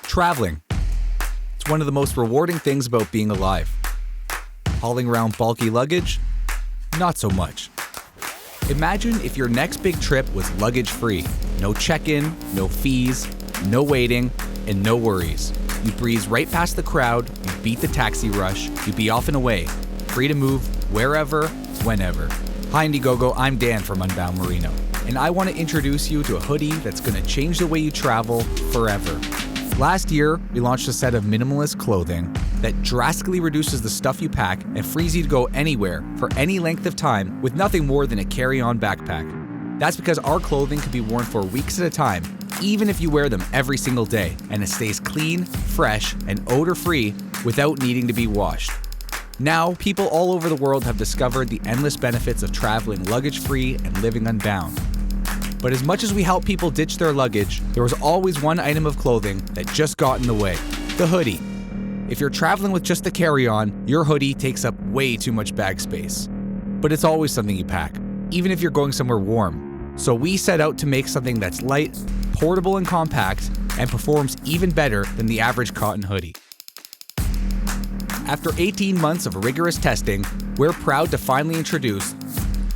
Traveling. It's one of the most rewarding things about being alive. Hauling around bulky luggage? Not so much. Imagine if your next big trip was luggage-free. No check-in, no fees, no waiting, and no worries. You breeze right past the crowd, you beat the taxi rush, you be off and away, free to move wherever, whenever. Hi Indiegogo, I'm Dan from Unbound Merino, and I want to introduce you to a hoodie that's going to change the way you travel forever. Last year, we launched a set of minimalist clothing that drastically reduces the stuff you pack and frees you to go anywhere for any length of time with nothing more than a carry-on backpack. That's because our clothing can be worn for weeks at a time, even if you wear them every single day, and it stays clean, fresh, and odor-free without needing to be washed. Now, people all over the world have discovered the endless benefits of traveling luggage-free and living unbound. But as much as we help people ditch their luggage, there was always one item of clothing that just got in the way: the hoodie. If you're traveling with just the carry-on, your hoodie takes up way too much bag space. But it's always something you pack, even if you're going somewhere warm. So we set out to make something that's light, portable and compact, and performs even better than the average cotton hoodie. After 18 months of rigorous testing, we're proud to finally introduce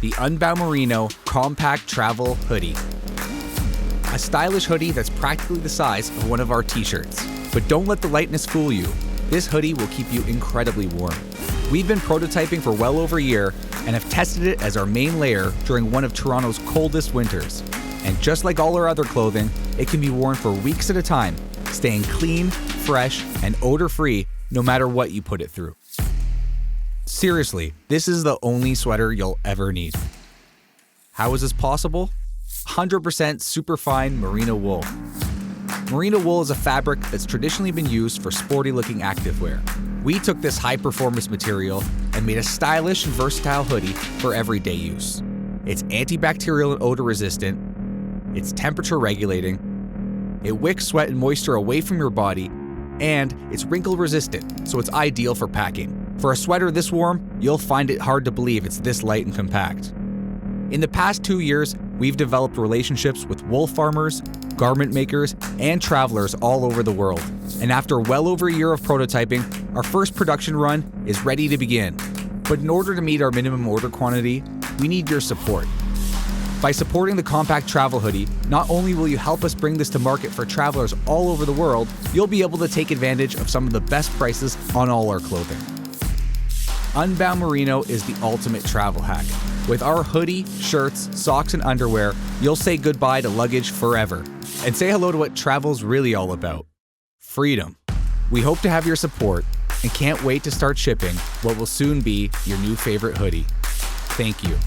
the Unbound Merino Compact Travel Hoodie. A stylish hoodie that's practically the size of one of our t-shirts. But don't let the lightness fool you. This hoodie will keep you incredibly warm. We've been prototyping for well over a year and have tested it as our main layer during one of Toronto's coldest winters. And just like all our other clothing, it can be worn for weeks at a time, staying clean, fresh, and odor-free no matter what you put it through. Seriously, this is the only sweater you'll ever need. How is this possible? 100% superfine merino wool. Merino wool is a fabric that's traditionally been used for sporty-looking activewear. We took this high-performance material and made a stylish and versatile hoodie for everyday use. It's antibacterial and odor resistant, it's temperature regulating, it wicks sweat and moisture away from your body, and it's wrinkle resistant, so it's ideal for packing. For a sweater this warm, you'll find it hard to believe it's this light and compact. In the past 2 years, we've developed relationships with wool farmers, garment makers, and travelers all over the world. And after well over a year of prototyping, our first production run is ready to begin. But in order to meet our minimum order quantity, we need your support. By supporting the Compact Travel Hoodie, not only will you help us bring this to market for travelers all over the world, you'll be able to take advantage of some of the best prices on all our clothing. Unbound Merino is the ultimate travel hack. With our hoodie, shirts, socks, and underwear, you'll say goodbye to luggage forever and say hello to what travel's really all about: freedom. We hope to have your support and can't wait to start shipping what will soon be your new favorite hoodie. Thank you.